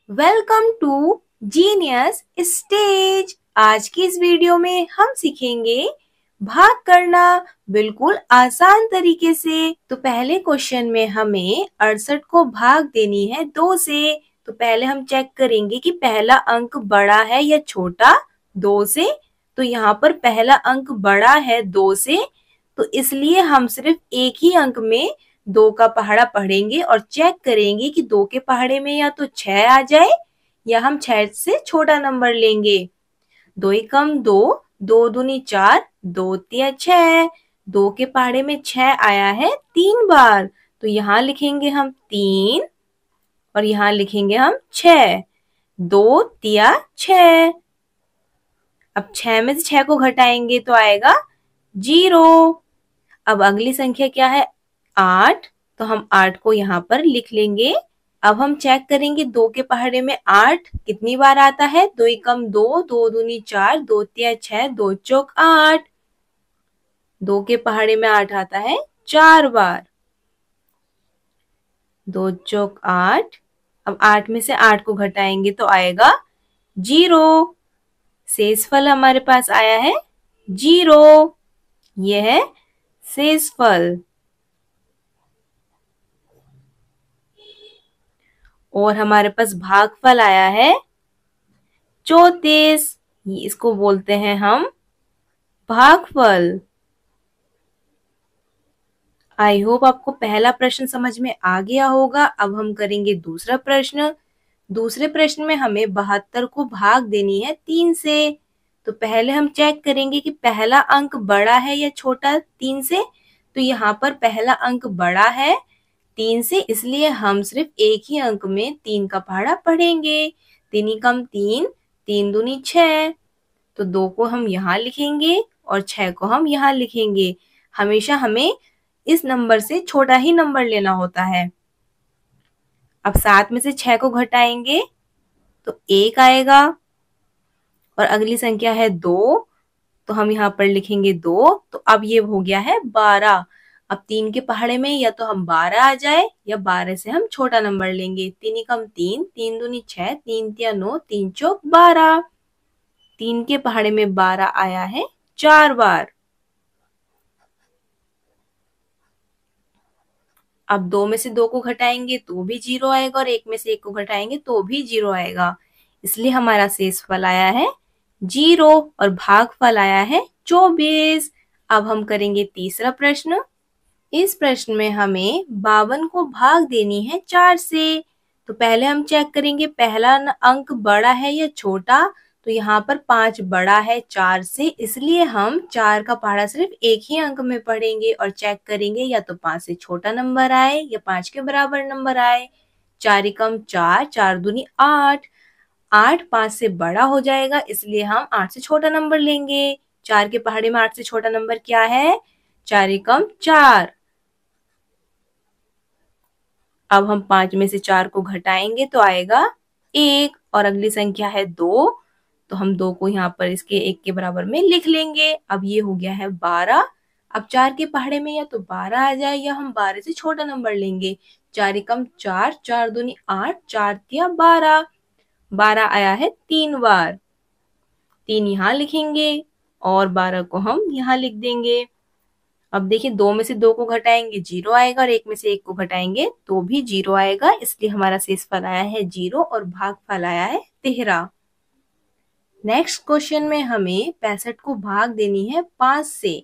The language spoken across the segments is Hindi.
Welcome to genius stage. आज की इस वीडियो में हम सीखेंगे भाग करना बिल्कुल आसान तरीके से। तो पहले क्वेश्चन में हमें 68 को भाग देनी है 2 से। तो पहले हम चेक करेंगे कि पहला अंक बड़ा है या छोटा 2 से। तो यहाँ पर पहला अंक बड़ा है 2 से, तो इसलिए हम सिर्फ एक ही अंक में 2 का पहाड़ा पढ़ेंगे और चेक करेंगे कि 2 के पहाड़े में या तो 6 आ जाए या हम 6 से छोटा नंबर लेंगे। 2 एकम 2, 2 दूनी 4, 2 तिया 6। 2 के पहाड़े में 6 आया है 3 बार, तो यहाँ लिखेंगे हम 3 और यहाँ लिखेंगे हम 6। 2 तिया 6। अब 6 में से 6 को घटाएंगे तो आएगा 0। अब अगली संख्या क्या है 8, तो हम 8 को यहाँ पर लिख लेंगे। अब हम चेक करेंगे 2 के पहाड़े में 8 कितनी बार आता है। 2 एकम 2, 2 दूनी 4, 2 तिया 6, 2 चौक 8। 2 के पहाड़े में 8 आता है 4 बार। 2 चौक 8। अब 8 में से 8 को घटाएंगे तो आएगा 0। शेषफल हमारे पास आया है 0। यह है शेषफल। और हमारे पास भागफल आया है 34। इसको बोलते हैं हम भागफल। आई होप आपको पहला प्रश्न समझ में आ गया होगा। अब हम करेंगे दूसरा प्रश्न। दूसरे प्रश्न में हमें 72 को भाग देनी है 3 से। तो पहले हम चेक करेंगे कि पहला अंक बड़ा है या छोटा 3 से। तो यहाँ पर पहला अंक बड़ा है 3 से, इसलिए हम सिर्फ एक ही अंक में 3 का पहाड़ा पढ़ेंगे। 3 एकम 3, 3 दूनी 6। तो 2 को हम यहाँ लिखेंगे और 6 को हम यहाँ लिखेंगे। हमेशा हमें इस नंबर से छोटा ही नंबर लेना होता है। अब 7 में से 6 को घटाएंगे तो 1 आएगा और अगली संख्या है 2, तो हम यहाँ पर लिखेंगे 2। तो अब ये हो गया है 12। अब 3 के पहाड़े में या तो हम 12 आ जाए या 12 से हम छोटा नंबर लेंगे। 3 एकम 3, 3 दूनी 6, 3 तिया 9, 3 चौक 12। 3 के पहाड़े में 12 आया है 4 बार। अब 2 में से 2 को घटाएंगे तो भी 0 आएगा और 1 में से 1 को घटाएंगे तो भी 0 आएगा, इसलिए हमारा शेषफल आया है 0 और भागफल आया है 24। अब हम करेंगे तीसरा प्रश्न। इस प्रश्न में हमें 52 को भाग देनी है 4 से। तो पहले हम चेक करेंगे पहला अंक बड़ा है या छोटा। तो यहाँ पर 5 बड़ा है 4 से, इसलिए हम 4 का पहाड़ा सिर्फ एक ही अंक में पढ़ेंगे और चेक करेंगे या तो 5 से छोटा नंबर आए या 5 के बराबर नंबर आए। 4 एकम 4, 4 दूनी 8। 8 5 से बड़ा हो जाएगा, इसलिए हम 8 से छोटा नंबर लेंगे। 4 के पहाड़े में 8 से छोटा नंबर क्या है 4 एकम 4। अब हम 5 में से 4 को घटाएंगे तो आएगा 1 और अगली संख्या है 2, तो हम 2 को यहाँ पर इसके 1 के बराबर में लिख लेंगे। अब ये हो गया है 12। अब 4 के पहाड़े में या तो 12 आ जाए या हम 12 से छोटा नंबर लेंगे। 4 एकम 4, 4 दूनी 8, 4 तिया 12। 12 आया है 3 बार। 3 यहाँ लिखेंगे और 12 को हम यहाँ लिख देंगे। अब देखिए 2 में से 2 को घटाएंगे 0 आएगा और 1 में से 1 को घटाएंगे तो भी 0 आएगा, इसलिए हमारा शेषफल आया है 0 और भागफल आया है 13। नेक्स्ट क्वेश्चन में हमें 65 को भाग देनी है 5 से।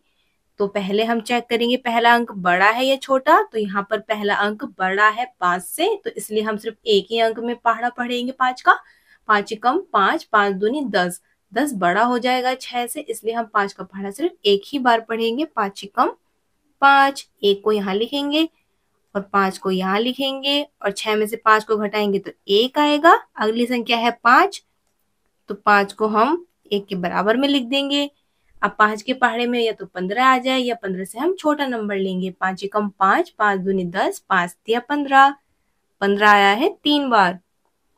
तो पहले हम चेक करेंगे पहला अंक बड़ा है या छोटा। तो यहाँ पर पहला अंक बड़ा है 5 से, तो इसलिए हम सिर्फ एक ही अंक में पहाड़ा पढ़ेंगे 5 का। 5 एकम 5, 5 दूनी 10। 10 बड़ा हो जाएगा 6 से, इसलिए हम 5 का पहाड़ा सिर्फ एक ही बार पढ़ेंगे। 5 एकम 5। 1 को यहाँ लिखेंगे और 5 को यहाँ लिखेंगे और 6 में से 5 को घटाएंगे तो 1 आएगा। अगली संख्या है 5, तो 5 को हम 1 के बराबर में लिख देंगे। अब 5 के पहाड़े में या तो 15 आ जाए या 15 से हम छोटा नंबर लेंगे। 5 एकम 5, 5 दूनी 10, 5 तिया 15। 15 आया है 3 बार,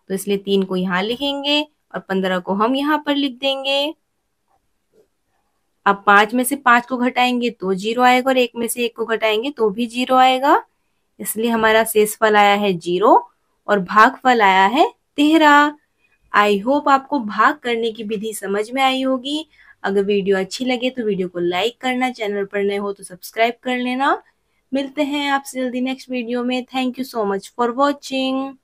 तो इसलिए 3 को यहाँ लिखेंगे और 15 को हम यहाँ पर लिख देंगे। अब 5 में से 5 को घटाएंगे तो 0 आएगा और 1 में से 1 को घटाएंगे तो भी 0 आएगा, इसलिए हमारा शेषफल आया है 0 और भागफल आया है 13। आई होप आपको भाग करने की विधि समझ में आई होगी। अगर वीडियो अच्छी लगे तो वीडियो को लाइक करना, चैनल पर नए हो तो सब्सक्राइब कर लेना। मिलते हैं आपसे जल्दी नेक्स्ट वीडियो में। Thank you so much for watching.